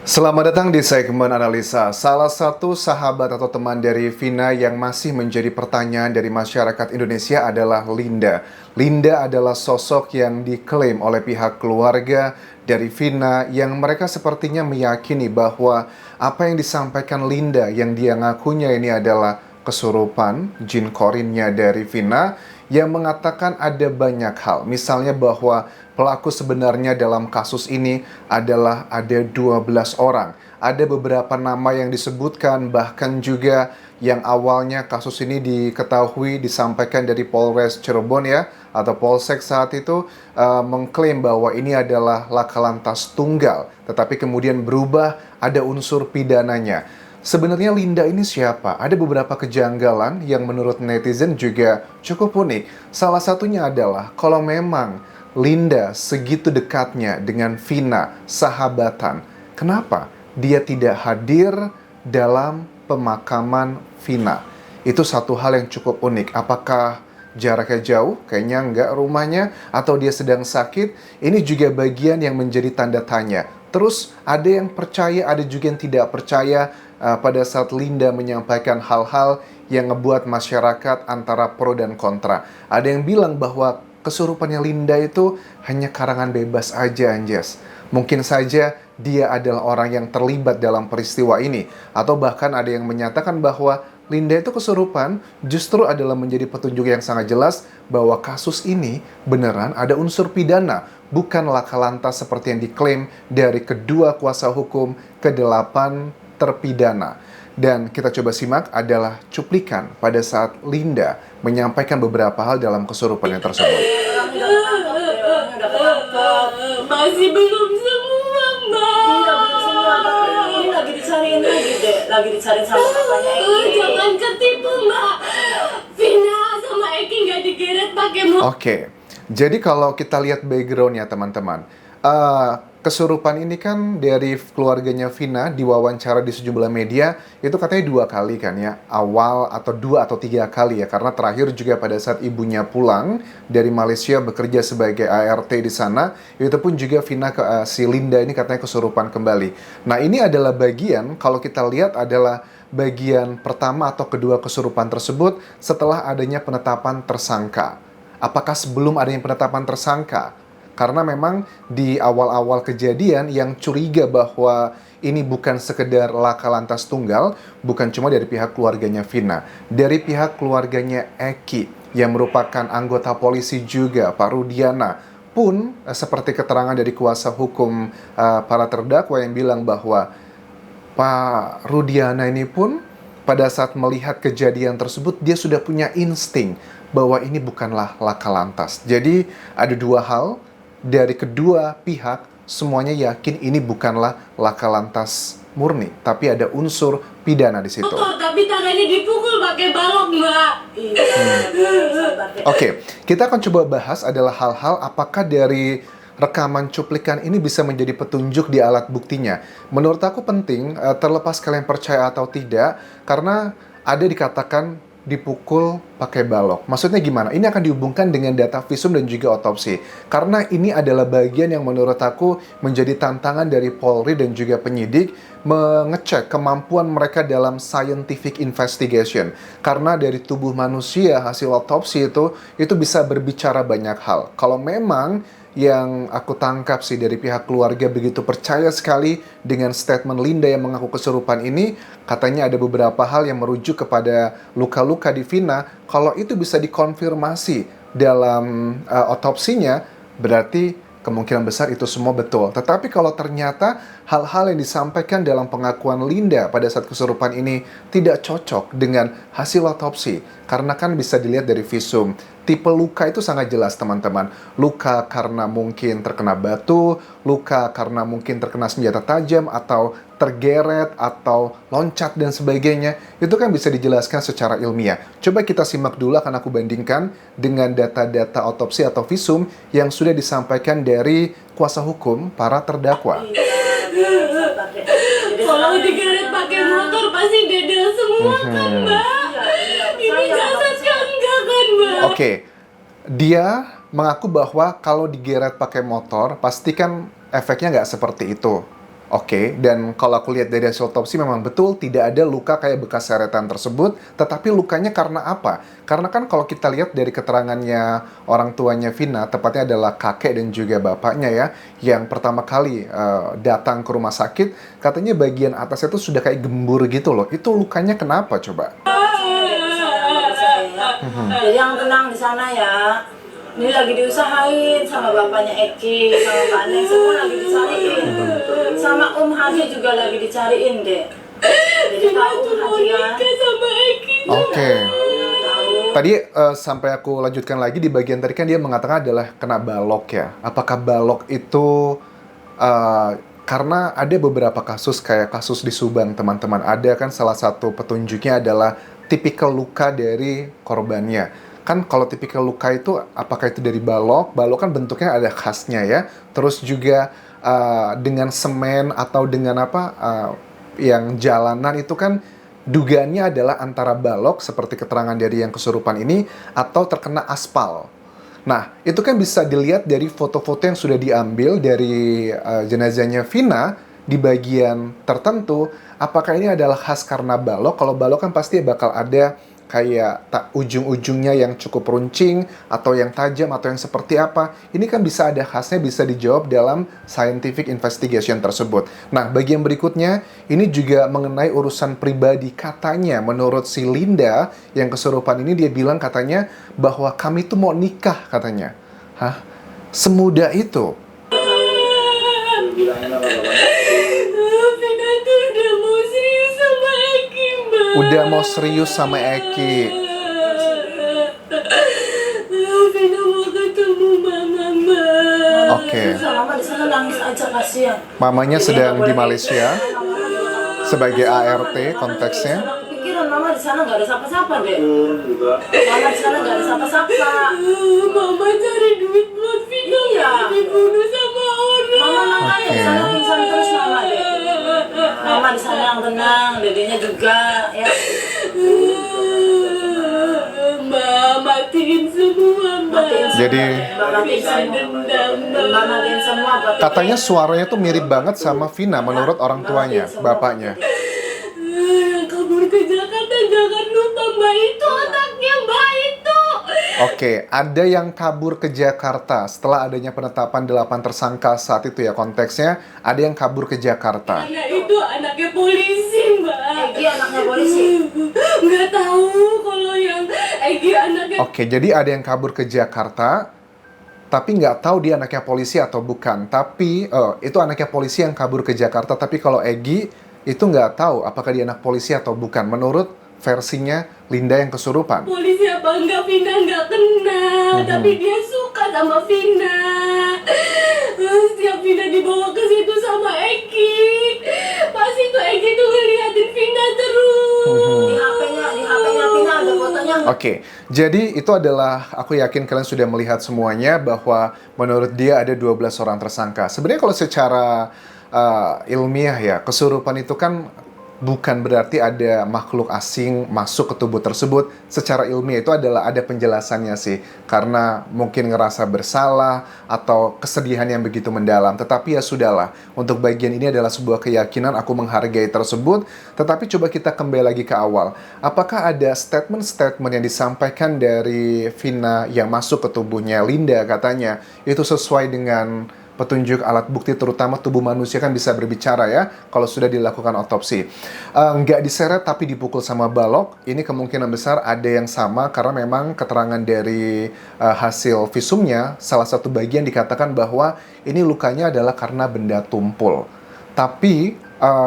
Selamat datang di segmen analisa. Salah satu sahabat atau teman dari Vina yang masih menjadi pertanyaan dari masyarakat Indonesia adalah Linda. Linda adalah sosok yang diklaim oleh pihak keluarga dari Vina yang mereka sepertinya meyakini bahwa apa yang disampaikan Linda yang dia ngakunya ini adalah kesurupan, jin korinnya dari Vina yang mengatakan ada banyak hal. Misalnya bahwa pelaku sebenarnya dalam kasus ini adalah ada 12 orang. Ada beberapa nama yang disebutkan, bahkan juga yang awalnya kasus ini diketahui disampaikan dari Polres Cirebon ya, atau Polsek saat itu mengklaim bahwa ini adalah laka lantas tunggal, tetapi kemudian berubah ada unsur pidananya. Sebenarnya Linda ini siapa? Ada beberapa kejanggalan yang menurut netizen juga cukup unik. Salah satunya adalah kalau memang Linda segitu dekatnya dengan Vina, sahabatan, kenapa dia tidak hadir dalam pemakaman Vina? Itu satu hal yang cukup unik. Apakah jaraknya jauh? Kayaknya enggak rumahnya. Atau dia sedang sakit? Ini juga bagian yang menjadi tanda tanya. Terus ada yang percaya, ada juga yang tidak percaya pada saat Linda menyampaikan hal-hal yang ngebuat masyarakat antara pro dan kontra. Ada yang bilang bahwa kesurupannya Linda itu hanya karangan bebas aja, Anjas. Mungkin saja dia adalah orang yang terlibat dalam peristiwa ini. Atau bahkan ada yang menyatakan bahwa Linda itu kesurupan justru adalah menjadi petunjuk yang sangat jelas bahwa kasus ini beneran ada unsur pidana, bukan laka lantas seperti yang diklaim dari kedua kuasa hukum ke-8 terpidana. Dan kita coba simak adalah cuplikan pada saat Linda menyampaikan beberapa hal dalam kesurupannya tersebut. Masih belum semua, Mbak. Iya, belum semua. Ini lagi dicariin lagi, Dek. Lagi dicariin sama papanya Eki. Jangan ketipu, Mbak. Vina sama Eki nggak digeret pakai motor. Oke, jadi kalau kita lihat background-nya teman-teman, kesurupan ini kan dari keluarganya Vina diwawancara di sejumlah media itu katanya 2 kali kan ya, awal atau 2 atau 3 kali ya, karena terakhir juga pada saat ibunya pulang dari Malaysia bekerja sebagai ART di sana, itu pun juga Vina si Linda ini katanya kesurupan kembali. Nah ini adalah bagian, kalau kita lihat adalah bagian pertama atau kedua kesurupan tersebut setelah adanya penetapan tersangka. Apakah sebelum adanya penetapan tersangka? Karena memang di awal-awal kejadian yang curiga bahwa ini bukan sekedar laka lantas tunggal, bukan cuma dari pihak keluarganya Vina, dari pihak keluarganya Eki yang merupakan anggota polisi juga, Pak Rudiana, pun seperti keterangan dari kuasa hukum para terdakwa yang bilang bahwa Pak Rudiana ini pun pada saat melihat kejadian tersebut dia sudah punya insting bahwa ini bukanlah laka lantas. Jadi ada 2 hal dari kedua pihak, semuanya yakin ini bukanlah laka lantas murni, tapi ada unsur pidana di situ. Tapi tangannya dipukul pakai balok, Mbak. Oke, kita akan coba bahas adalah hal-hal apakah dari rekaman cuplikan ini bisa menjadi petunjuk di alat buktinya. Menurut aku penting, terlepas kalian percaya atau tidak, karena ada dikatakan dipukul pakai balok. Maksudnya gimana? Ini akan dihubungkan dengan data visum dan juga otopsi. Karena ini adalah bagian yang menurut aku menjadi tantangan dari Polri dan juga penyidik mengecek kemampuan mereka dalam scientific investigation. Karena dari tubuh manusia hasil otopsi itu bisa berbicara banyak hal. Kalau memang yang aku tangkap sih dari pihak keluarga begitu percaya sekali dengan statement Linda yang mengaku kesurupan ini, katanya ada beberapa hal yang merujuk kepada luka-luka di Vina. Kalau itu bisa dikonfirmasi dalam otopsinya, berarti kemungkinan besar itu semua betul. Tetapi kalau ternyata hal-hal yang disampaikan dalam pengakuan Linda pada saat kesurupan ini tidak cocok dengan hasil otopsi, karena kan bisa dilihat dari visum. Tipe luka itu sangat jelas teman-teman. Luka karena mungkin terkena batu, luka karena mungkin terkena senjata tajam, atau tergeret, atau loncat dan sebagainya. Itu kan bisa dijelaskan secara ilmiah. Coba kita simak dulu, akan aku bandingkan dengan data-data otopsi atau visum yang sudah disampaikan dari kuasa hukum para terdakwa. Kalau digeret pakai motor pasti dedel semua kan, Mbak. Ini jasad kan enggak kan, Mbak. Oke, dia mengaku bahwa kalau digeret pakai motor, pasti kan efeknya nggak seperti itu. Oke, dan kalau aku lihat dari hasil otopsi memang betul tidak ada luka kayak bekas seretan tersebut, tetapi lukanya karena apa? Karena kan kalau kita lihat dari keterangannya orang tuanya Vina, tepatnya adalah kakek dan juga bapaknya ya, yang pertama kali datang ke rumah sakit, katanya bagian atasnya itu sudah kayak gembur gitu loh. Itu lukanya kenapa coba? Jadi yang tenang di sana ya. Ini lagi diusahain sama bapaknya Eki, sama Mbak Neng, semua lagi dicariin. Sama Om Haji juga lagi dicariin deh. Jadi tahu Om Haji ya. sama Eki. Oke. Tahu. Tadi sampai aku lanjutkan lagi di bagian tadi kan dia mengatakan adalah kena balok ya. Apakah balok itu karena ada beberapa kasus kayak kasus di Subang teman-teman. Ada kan salah satu petunjuknya adalah tipikal luka dari korbannya. Kan kalau tipikal luka itu apakah itu dari balok? Balok kan bentuknya ada khasnya ya. Terus juga dengan semen atau dengan apa yang jalanan itu kan dugaannya adalah antara balok seperti keterangan dari yang kesurupan ini atau terkena aspal. Nah, itu kan bisa dilihat dari foto-foto yang sudah diambil dari jenazahnya Vina di bagian tertentu. Apakah ini adalah khas karena balok? Kalau balok kan pasti bakal ada kayak ujung-ujungnya yang cukup runcing atau yang tajam atau yang seperti apa. Ini kan bisa ada khasnya, bisa dijawab dalam scientific investigation tersebut. Nah, bagian berikutnya ini juga mengenai urusan pribadi. Katanya menurut si Linda yang kesurupan ini, dia bilang katanya bahwa kami tuh mau nikah katanya. Hah? Semudah itu? Vina tuh udah mau serius sama Eki, Mbak. Udah mau serius sama Eki. Vina mau ketemu Mama, Mbak. Oke. Mama di sana nangis aja kasihan. Mamanya sedang di Malaysia sebagai ART konteksnya. Pikiran mama di sana nggak ada siapa-siapa deh. Mama di sana nggak ada siapa-siapa. Mama cari duit buat Vina, Iya. nggak dibunuh sama orang. Mama makanya di sana pingsan terus mama deh. Mama di sana yang tenang, dedenya juga ya. Mbak, matiin semua, Mbak. Matiin semua. Jadi- Mbak matiin semua. Dendam, Mbak. Mbak matiin semua buat Katanya suaranya tuh mirip banget sama Vina menurut orang tuanya, bapaknya. Yang kabur ke Jakarta, jangan lupa Mbak itu otaknya, Mbak itu. Oke, ada yang kabur ke Jakarta setelah adanya penetapan 8 tersangka saat itu ya konteksnya, ada yang kabur ke Jakarta. Anak itu anaknya polisi, Mbak. Egi anaknya polisi. Nggak tahu kalau yang Egi anaknya. Oke, jadi ada yang kabur ke Jakarta, tapi nggak tahu dia anaknya polisi atau bukan. Tapi itu anaknya polisi yang kabur ke Jakarta. Tapi kalau Egi itu nggak tahu apakah dia anak polisi atau bukan. Menurut versinya Linda yang kesurupan. Polisi apa enggak, Vina nggak kenal, tapi dia suka sama Vina. Setiap Vina dibawa ke situ sama Egi, pasti tuh Egi tuh ngeliatin Vina terus. Di HP-nya Vina ada fotonya. Oke, jadi itu adalah, aku yakin kalian sudah melihat semuanya bahwa menurut dia ada 12 orang tersangka. Sebenarnya kalau secara ilmiah ya, kesurupan itu kan bukan berarti ada makhluk asing masuk ke tubuh tersebut. Secara ilmiah itu adalah ada penjelasannya sih. Karena mungkin ngerasa bersalah atau kesedihan yang begitu mendalam. Tetapi ya sudahlah, untuk bagian ini adalah sebuah keyakinan, aku menghargai tersebut. Tetapi coba kita kembali lagi ke awal. Apakah ada statement-statement yang disampaikan dari Vina yang masuk ke tubuhnya Linda katanya, itu sesuai dengan petunjuk alat bukti, terutama tubuh manusia kan bisa berbicara ya kalau sudah dilakukan otopsi. Nggak diseret tapi dipukul sama balok, ini kemungkinan besar ada yang sama karena memang keterangan dari hasil visumnya salah satu bagian dikatakan bahwa ini lukanya adalah karena benda tumpul. Tapi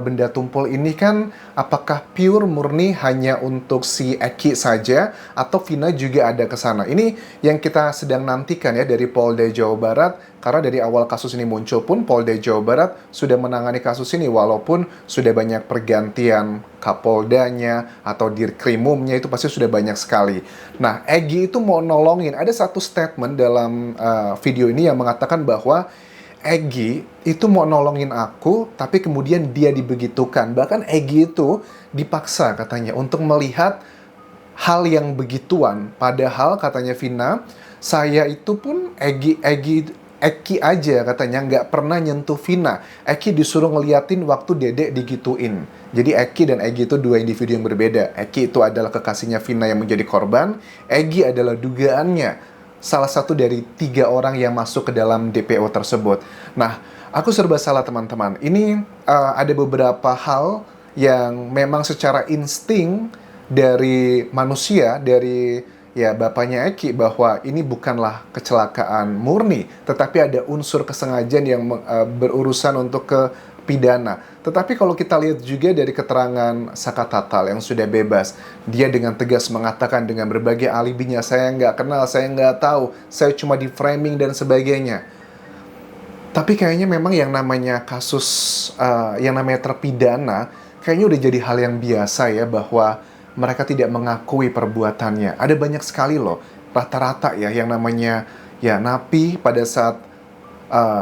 benda tumpul ini kan apakah pure murni hanya untuk si Eki saja atau Vina juga ada ke sana? Ini yang kita sedang nantikan ya dari Polda Jawa Barat, karena dari awal kasus ini muncul pun Polda Jawa Barat sudah menangani kasus ini walaupun sudah banyak pergantian Kapoldanya atau Dirkrimumnya, itu pasti sudah banyak sekali. Nah, Egi itu mau nolongin. Ada satu statement dalam video ini yang mengatakan bahwa Egi itu mau nolongin aku, tapi kemudian dia dibegitukan. Bahkan Egi itu dipaksa katanya untuk melihat hal yang begituan. Padahal katanya Vina, saya itu pun Egi Eki aja katanya nggak pernah nyentuh Vina. Eki disuruh ngeliatin waktu Dedek digituin. Jadi Eki dan Egi itu dua individu yang berbeda. Eki itu adalah kekasihnya Vina yang menjadi korban. Egi adalah dugaannya salah satu dari 3 orang yang masuk ke dalam DPO tersebut. Nah, aku serba salah teman-teman. Ini ada beberapa hal yang memang secara insting dari manusia, dari ya bapaknya Eki, bahwa ini bukanlah kecelakaan murni, tetapi ada unsur kesengajaan yang berurusan untuk ke pidana. Tetapi kalau kita lihat juga dari keterangan Saka Tatal yang sudah bebas, dia dengan tegas mengatakan dengan berbagai alibinya, saya nggak kenal, saya nggak tahu, saya cuma di framing dan sebagainya. Tapi kayaknya memang yang namanya kasus, yang namanya terpidana, kayaknya udah jadi hal yang biasa ya, bahwa mereka tidak mengakui perbuatannya. Ada banyak sekali loh, rata-rata ya, yang namanya ya napi pada saat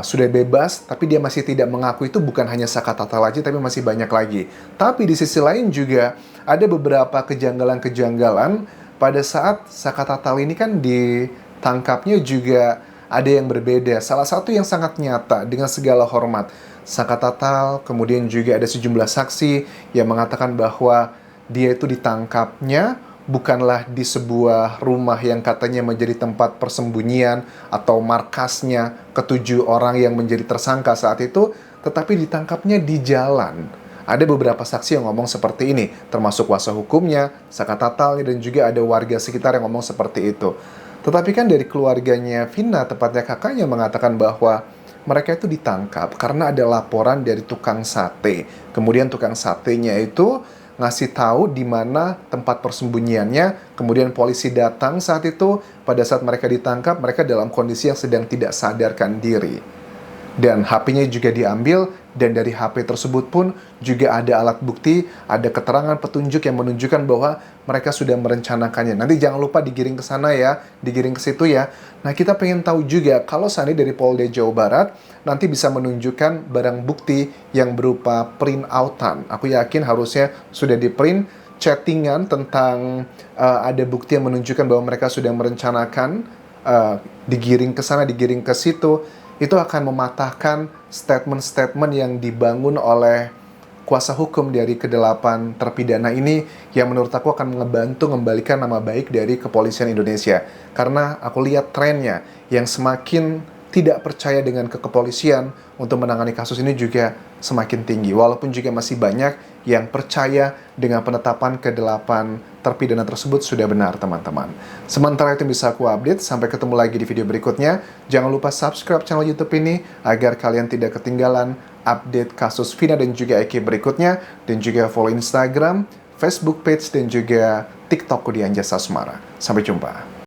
sudah bebas, tapi dia masih tidak mengaku. Itu bukan hanya Saka Tatal aja, tapi masih banyak lagi. Tapi di sisi lain juga ada beberapa kejanggalan-kejanggalan pada saat Saka Tatal ini kan ditangkapnya juga ada yang berbeda. Salah satu yang sangat nyata dengan segala hormat, Saka Tatal, kemudian juga ada sejumlah saksi yang mengatakan bahwa dia itu ditangkapnya bukanlah di sebuah rumah yang katanya menjadi tempat persembunyian atau markasnya ke-7 orang yang menjadi tersangka saat itu, tetapi ditangkapnya di jalan. Ada beberapa saksi yang ngomong seperti ini, termasuk kuasa hukumnya, Saka Tatal, dan juga ada warga sekitar yang ngomong seperti itu. Tetapi kan dari keluarganya Vina, tepatnya kakaknya, mengatakan bahwa mereka itu ditangkap karena ada laporan dari tukang sate. Kemudian tukang satenya itu ngasih tahu di mana tempat persembunyiannya, kemudian polisi datang saat itu. Pada saat mereka ditangkap, mereka dalam kondisi yang sedang tidak sadarkan diri. Dan HP-nya juga diambil, dan dari HP tersebut pun juga ada alat bukti, ada keterangan petunjuk yang menunjukkan bahwa mereka sudah merencanakannya. Nanti jangan lupa digiring ke sana ya, digiring ke situ ya. Nah, kita pengen tahu juga kalau seandainya dari Polda Jawa Barat nanti bisa menunjukkan barang bukti yang berupa print outan. Aku yakin harusnya sudah di print chattingan tentang ada bukti yang menunjukkan bahwa mereka sudah merencanakan, digiring ke sana, digiring ke situ. Itu akan mematahkan statement-statement yang dibangun oleh kuasa hukum dari ke-8 terpidana ini, yang menurut aku akan ngebantu mengembalikan nama baik dari kepolisian Indonesia. Karena aku lihat trennya yang semakin tidak percaya dengan kepolisian untuk menangani kasus ini juga semakin tinggi. Walaupun juga masih banyak yang percaya dengan penetapan ke-8 terpidana tersebut sudah benar, teman-teman. Sementara itu bisa aku update. Sampai ketemu lagi di video berikutnya. Jangan lupa subscribe channel YouTube ini agar kalian tidak ketinggalan update kasus Vina dan juga Eki berikutnya. Dan juga follow Instagram, Facebook page, dan juga TikTokku di Anjasa Asmara. Sampai jumpa.